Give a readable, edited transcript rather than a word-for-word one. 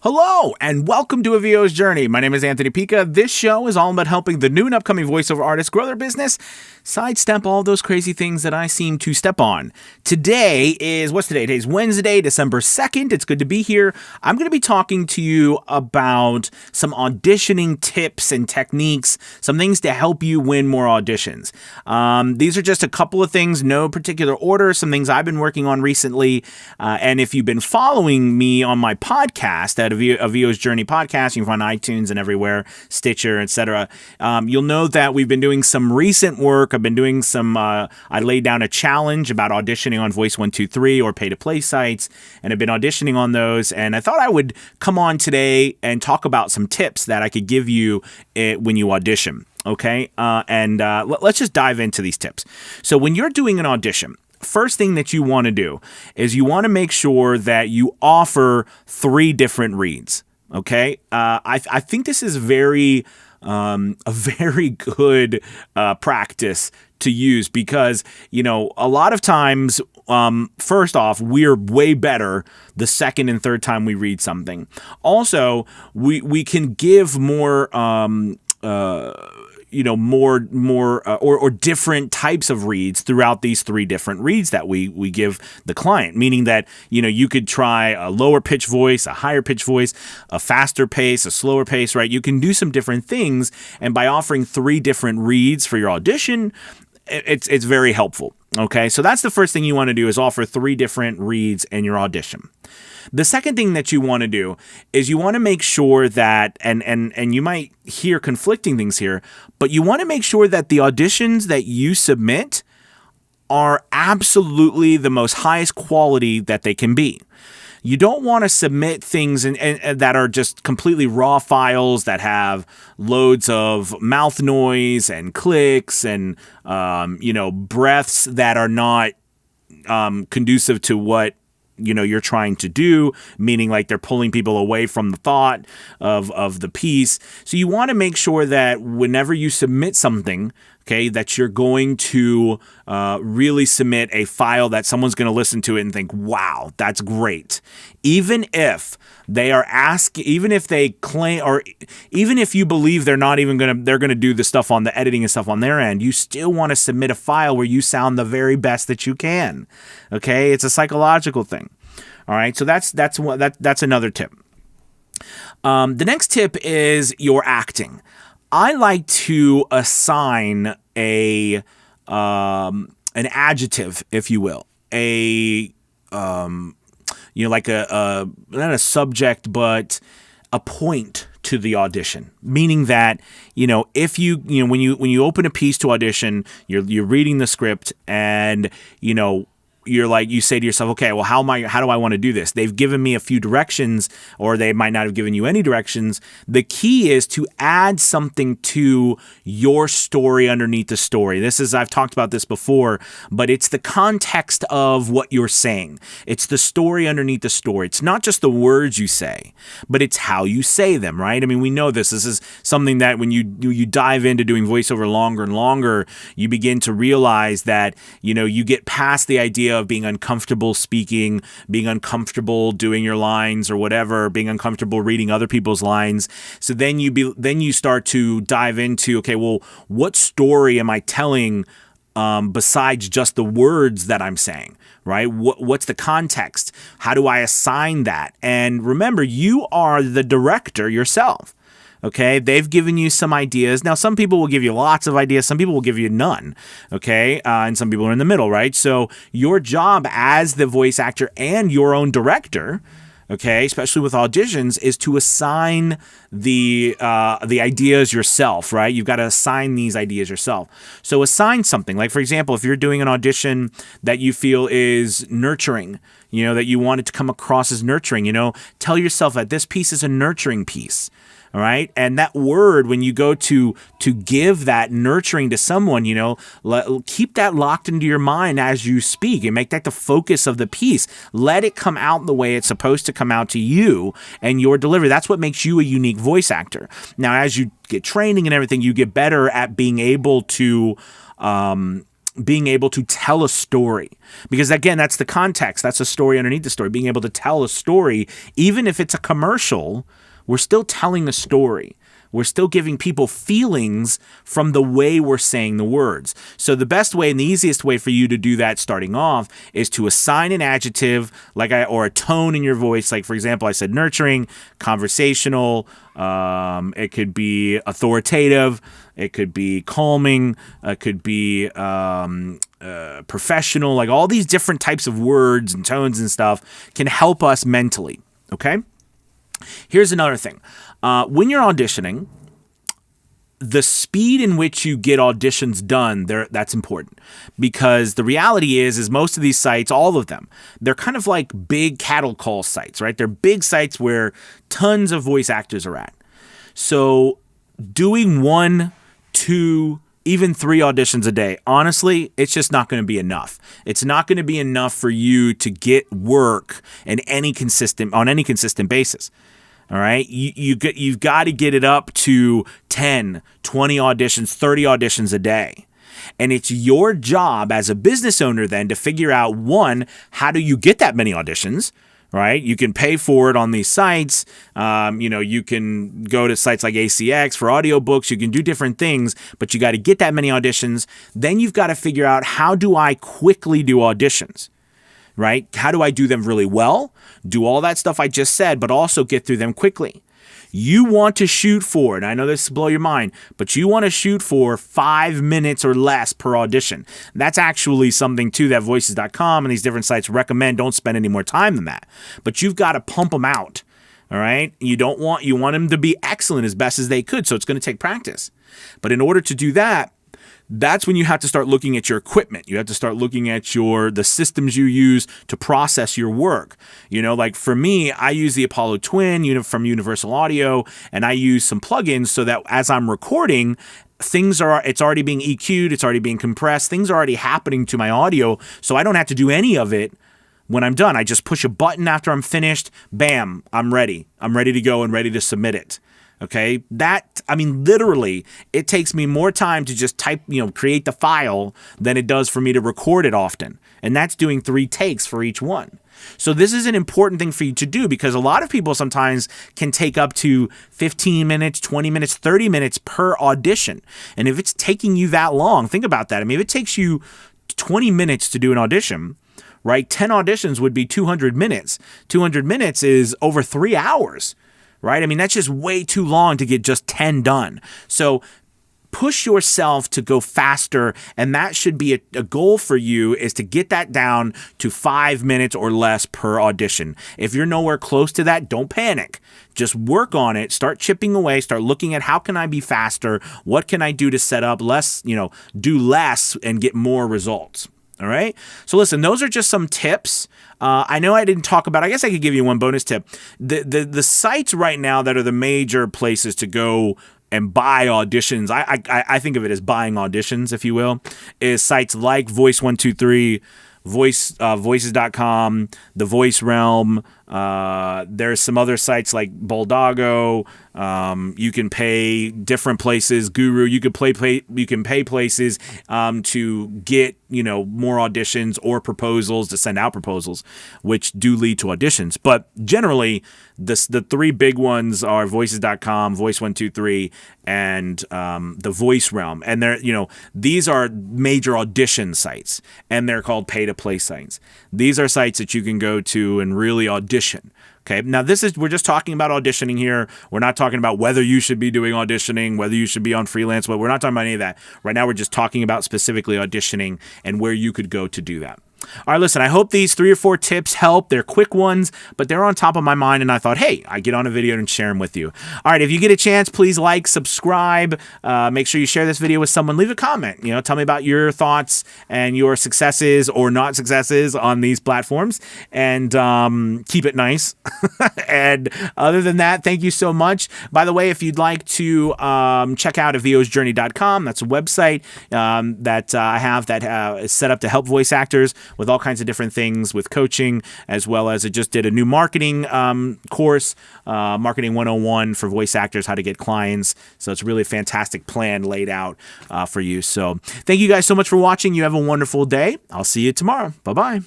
Hello, and welcome to A VO's Journey. My name is Anthony Pica. This show is all about helping the new and upcoming voiceover artists grow their business, sidestep all those crazy things that I seem to step on. Today is, what's today? Today's Wednesday, December 2nd. It's good to be here. I'm going to be talking to you about some auditioning tips and techniques, some things to help you win more auditions. These are just a couple of things, no particular order, some things I've been working on recently. And if you've been following me on my podcast at A VO's Journey podcast, you can find iTunes and everywhere, Stitcher, etc. You'll know that we've been doing some recent work. I've been doing some, I laid down a challenge about auditioning on Voice 123 or pay-to-play sites, and I've been auditioning on those, and I thought I would come on today and talk about some tips that I could give you when you audition, okay? Let's just dive into these tips. So when you're doing an audition, first thing that you want to do is you want to make sure that you offer 3 different reads, okay? I think this is a very good practice to use because, you know, a lot of times, first off, we're way better the second and third time we read something. Also, we can give more or different types of reads throughout these 3 different reads that we give the client, meaning that, you know, you could try a lower pitch voice, a higher pitch voice, a faster pace, a slower pace, right? You can do some different things. And by offering 3 different reads for your audition, it's very helpful. Okay. So that's the first thing you want to do is offer 3 different reads in your audition. The second thing that you want to do is you want to make sure that, and you might hear conflicting things here, but you want to make sure that the auditions that you submit are absolutely the most highest quality that they can be. You don't want to submit things that are just completely raw files that have loads of mouth noise and clicks and, breaths that are not conducive to what you're trying to do, meaning like they're pulling people away from the thought of the piece. So you want to make sure that whenever you submit something, okay, that you're going to really submit a file that someone's going to listen to it and think, wow, that's great. Even if they are even if they claim, or even if you believe they're going to do the stuff on the editing and stuff on their end, you still want to submit a file where you sound the very best that you can. Okay, it's a psychological thing. All right, so that's another tip. The next tip is your acting. I like to assign an adjective, if you will, not a subject, but a point to the audition, meaning that, if when you open a piece to audition, you're reading the script and, you say to yourself, okay, well, how do I want to do this? They've given me a few directions, or they might not have given you any directions. The key is to add something to your story underneath the story. I've talked about this before, but it's the context of what you're saying. It's the story underneath the story. It's not just the words you say, but it's how you say them, right? I mean, we know this. This is something that when you dive into doing voiceover longer and longer, you begin to realize that, you get past the idea of being uncomfortable speaking, being uncomfortable doing your lines or whatever, being uncomfortable reading other people's lines. So then you start to dive into, okay, well, what story am I telling besides just the words that I'm saying, right? What's the context? How do I assign that? And remember, you are the director yourself. Okay, they've given you some ideas. Now, some people will give you lots of ideas. Some people will give you none. Okay, and some people are in the middle, right? So your job as the voice actor and your own director, okay, especially with auditions, is to assign the ideas yourself, right? You've got to assign these ideas yourself. So assign something. Like, for example, if you're doing an audition that you feel is nurturing, that you want it to come across as nurturing, tell yourself that this piece is a nurturing piece. All right. And that word, when you go to give that nurturing to someone, keep that locked into your mind as you speak and make that the focus of the piece. Let it come out the way it's supposed to come out to you and your delivery. That's what makes you a unique voice actor. Now, as you get training and everything, you get better at being able to being able to tell a story. Because again, that's the context. That's a story underneath the story. Being able to tell a story, even if it's a commercial, we're still telling a story. We're still giving people feelings from the way we're saying the words. So the best way and the easiest way for you to do that starting off is to assign an adjective or a tone in your voice. Like, for example, I said nurturing, conversational. It could be authoritative. It could be calming. It could be professional. Like all these different types of words and tones and stuff can help us mentally. Okay? Here's another thing. When you're auditioning, the speed in which you get auditions done, that's important. Because the reality is most of these sites, all of them, they're kind of like big cattle call sites, right? They're big sites where tons of voice actors are at. So doing 1, 2, even 3 auditions a day, honestly, it's just not going to be enough. It's not going to be enough for you to get work on any consistent basis. All right, you've got to get it up to 10, 20 auditions, 30 auditions a day. And it's your job as a business owner then to figure out, one, how do you get that many auditions, right? You can pay for it on these sites. You can go to sites like ACX for audiobooks. You can do different things, but you got to get that many auditions. Then you've got to figure out, how do I quickly do auditions? Right? How do I do them really well? Do all that stuff I just said, but also get through them quickly. You want to shoot for, and I know this will blow your mind, but you want to shoot for 5 minutes or less per audition. That's actually something too that Voices.com and these different sites recommend. Don't spend any more time than that. But you've got to pump them out. All right? You want them to be excellent as best as they could, so it's going to take practice. But in order to do that, that's when you have to start looking at your equipment. You have to start looking at the systems you use to process your work. Like for me, I use the Apollo Twin from Universal Audio, and I use some plugins so that as I'm recording, it's already being EQ'd, it's already being compressed, things are already happening to my audio, so I don't have to do any of it when I'm done. I just push a button after I'm finished, bam, I'm ready. I'm ready to go and ready to submit it. Okay, literally, it takes me more time to just create the file than it does for me to record it often. And that's doing 3 takes for each one. So this is an important thing for you to do, because a lot of people sometimes can take up to 15 minutes, 20 minutes, 30 minutes per audition. And if it's taking you that long, think about that. If it takes you 20 minutes to do an audition, right? 10 auditions would be 200 minutes. 200 minutes is over 3 hours. Right? That's just way too long to get just 10 done. So push yourself to go faster, and that should be a goal for you, is to get that down to 5 minutes or less per audition. If you're nowhere close to that, don't panic. Just work on it, start chipping away, start looking at how can I be faster? What can I do to set up less, do less and get more results. All right. So listen, those are just some tips. I know I didn't talk about, I guess I could give you one bonus tip. The sites right now that are the major places to go and buy auditions, I think of it as buying auditions, if you will, is sites like Voice123, Voices.com, The Voice Realm. There's some other sites like Boldago. You can pay different places, Guru. You can pay places to get more auditions or proposals, to send out proposals, which do lead to auditions. But generally, the 3 big ones are Voices.com, Voice123, and the Voice Realm. And these are major audition sites, and they're called pay-to-play sites. These are sites that you can go to and really audition. Okay, now we're just talking about auditioning here. We're not talking about whether you should be doing auditioning, whether you should be on freelance, but we're not talking about any of that. Right now, we're just talking about specifically auditioning and where you could go to do that. All right, listen, I hope these 3 or 4 tips help. They're quick ones, but they're on top of my mind, and I thought, hey, I get on a video and share them with you. All right, if you get a chance, please like, subscribe. Make sure you share this video with someone. Leave a comment. Tell me about your thoughts and your successes or not successes on these platforms, and keep it nice. And other than that, thank you so much. By the way, if you'd like to check out avosjourney.com, that's a website that I have that is set up to help voice actors with all kinds of different things with coaching, as well as it just did a new marketing course, Marketing 101 for voice actors, how to get clients. So it's really a fantastic plan laid out for you. So thank you guys so much for watching. You have a wonderful day. I'll see you tomorrow. Bye-bye.